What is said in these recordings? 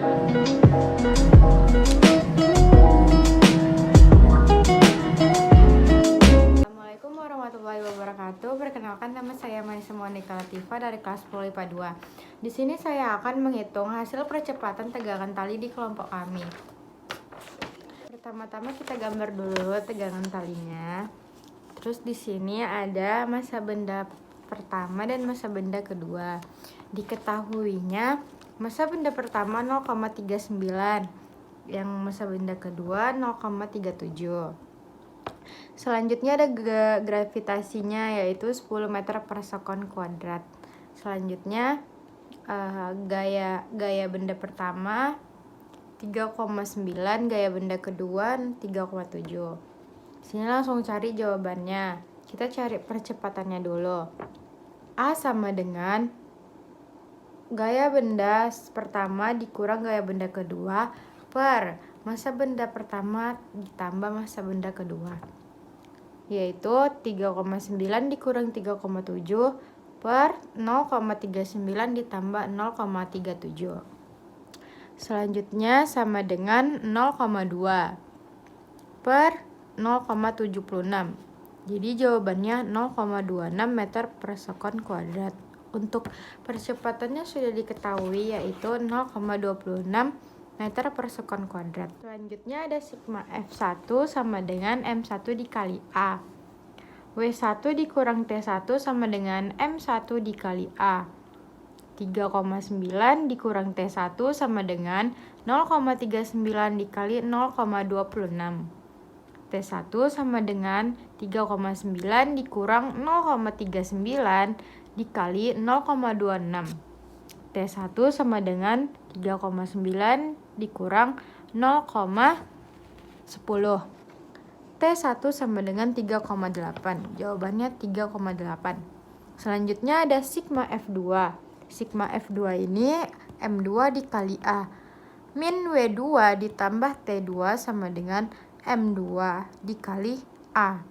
Assalamualaikum warahmatullahi wabarakatuh. Perkenalkan, nama saya Manisa Monika Latifa dari kelas 10 IPA 2. Di sini saya akan menghitung hasil percepatan tegangan tali di kelompok kami. Pertama-tama kita gambar dulu tegangan talinya. Terus di sini ada massa benda pertama dan massa benda kedua. Diketahuinya massa benda pertama 0,39, yang massa benda kedua 0,37. Selanjutnya ada gravitasinya, yaitu 10 meter per sekon kuadrat. Selanjutnya gaya benda pertama 3,9, gaya benda kedua 3,7. Sini langsung cari jawabannya. Kita cari percepatannya dulu. A sama dengan gaya benda pertama dikurang gaya benda kedua per massa benda pertama ditambah massa benda kedua, yaitu 3,9 dikurang 3,7 per 0,39 ditambah 0,37. Selanjutnya sama dengan 0,2 per 0,76. Jadi jawabannya 0,26 meter per sekon kuadrat. Untuk percepatannya sudah diketahui, yaitu 0,26 meter per sekon kuadrat. Selanjutnya ada sigma F1 sama dengan M1 dikali A. W1 dikurang T1 sama dengan M1 dikali A. 3,9 dikurang T1 sama dengan 0,39 dikali 0,26. T1 sama dengan 3,9 dikurang 0,39 dikali 0,26. T1 sama dengan 3,9 dikurang 0,10. T1 sama dengan 3,8. Jawabannya 3,8. Selanjutnya ada sigma F2. Sigma F2 ini M2 dikali A. Min W2 ditambah T2 sama dengan M2 dikali A.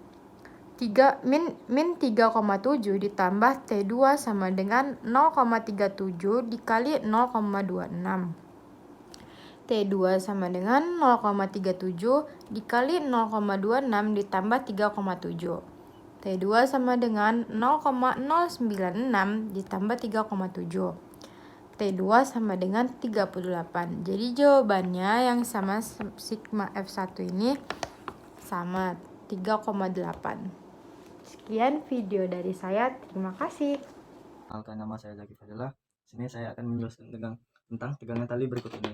Min 3,7 ditambah T2 sama dengan 0,37 dikali 0,26. T2 sama dengan 0,37 dikali 0,26 ditambah 3,7. T2 sama dengan 0,096 ditambah 3,7. T2 sama dengan 38. Jadi jawabannya yang sama sigma F1 ini sama 3,8. Sekian video dari saya. Terima kasih. Nama saya Zaki Fadilah. Sini saya akan menjelaskan tentang tegangan tali berikut ini.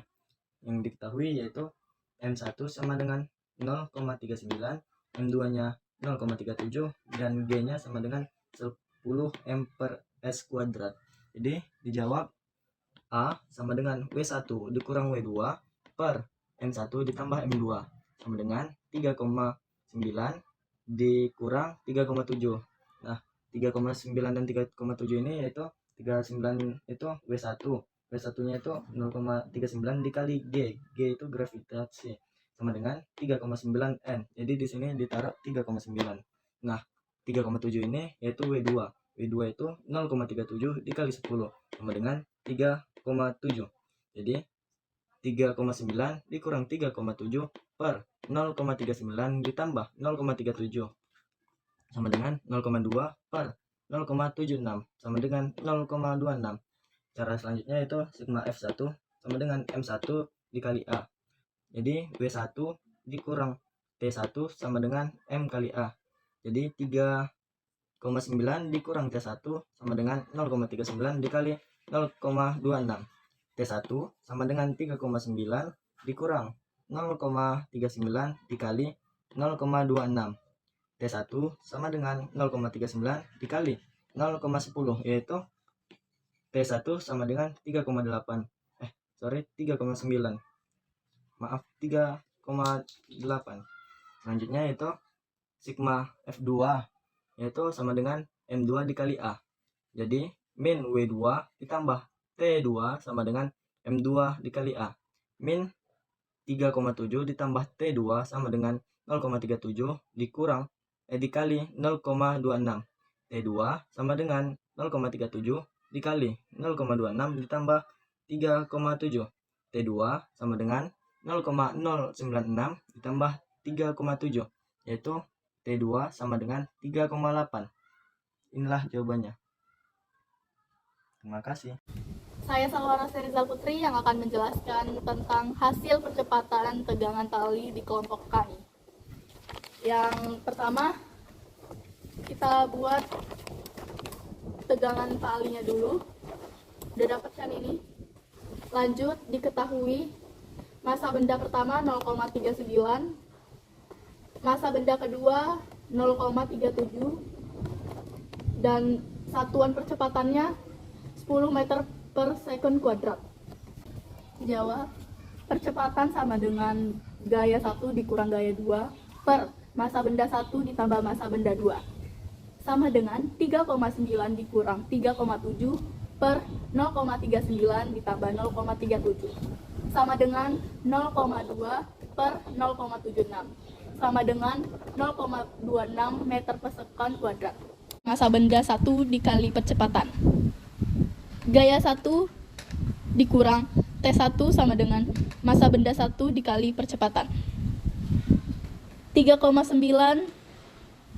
Yang diketahui yaitu M1 sama dengan 0,39, M2-nya 0,37, dan G-nya sama dengan 10 M per S kuadrat. Jadi dijawab A sama dengan W1 dikurang W2 per M1 ditambah M2 sama dengan 3,9 dikurang 3,7. Nah, 3,9 dan 3,7 ini yaitu 39 itu W1. W1-nya itu 0,39 dikali G. G itu gravitasi sama dengan 3,9 N. Jadi di sini ditaruh 3,9. Nah, 3,7 ini yaitu W2. W2 itu 0,37 dikali 10 sama dengan 3,7. Jadi 3,9 dikurang 3,7 per 0,39 ditambah 0,37 sama dengan 0,2 per 0,76 sama dengan 0,26. Cara selanjutnya itu sigma F1 sama dengan M1 dikali A. Jadi W1 dikurang T1 sama dengan M kali A. Jadi 3,9 dikurang T1 sama dengan 0,39 dikali 0,26. T1 sama dengan 3,9 dikurang 0,39 dikali 0,26. T1 sama dengan 0,39 dikali 0,10, yaitu T1 sama dengan 3,8. 3,9. Maaf, 3,8. Selanjutnya itu sigma F2 yaitu sama dengan M2 dikali A. Jadi min W2 ditambah T2 sama dengan M2 dikali A. Min 3,7 ditambah T2 sama dengan 0,37 dikali 0,26. T2 sama dengan 0,37 dikali 0,26 ditambah 3,7. T2 sama dengan 0,096 ditambah 3,7, yaitu T2 sama dengan 3,8. Inilah jawabannya. Terima kasih. Saya Salwara Serizal Putri yang akan menjelaskan tentang hasil percepatan tegangan tali di kelompok kami. Yang pertama, kita buat tegangan talinya dulu. Udah dapat kan ini? Lanjut, diketahui massa benda pertama 0,39, massa benda kedua 0,37, dan satuan percepatannya 10 meter per second kuadrat. Jawab, percepatan sama dengan gaya 1 dikurang gaya 2 per massa benda 1 ditambah massa benda 2 sama dengan 3,9 dikurang 3,7 per 0,39 ditambah 0,37 sama dengan 0,2 per 0,76 sama dengan 0,26 meter per second kuadrat. Massa benda 1 dikali percepatan. Gaya 1 dikurang T1 sama dengan massa benda 1 dikali percepatan. 3,9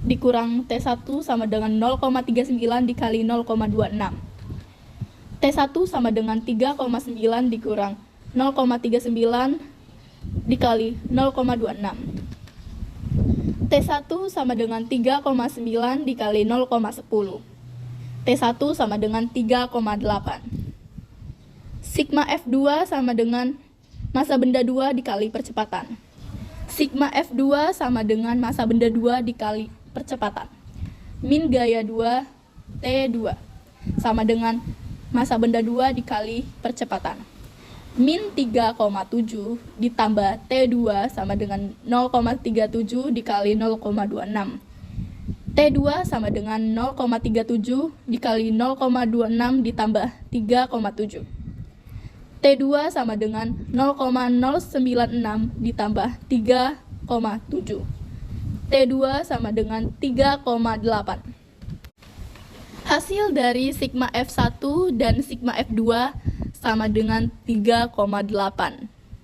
dikurang T1 sama dengan 0,39 dikali 0,26. T1 sama dengan 3,9 dikurang 0,39 dikali 0,26. T1 sama dengan 3,9 dikali 0,10. T1 sama dengan 3,8. Sigma F2 sama dengan massa benda 2 dikali percepatan. Sigma F2 sama dengan massa benda 2 dikali percepatan. Min gaya 2 T2 sama dengan massa benda 2 dikali percepatan. Min 3,7 ditambah T2 sama dengan 0,37 dikali 0,26. T2 sama dengan 0,37 dikali 0,26 ditambah 3,7. T2 sama dengan 0,096 ditambah 3,7. T2 sama dengan 3,8. Hasil dari sigma F1 dan sigma F2 sama dengan 3,8.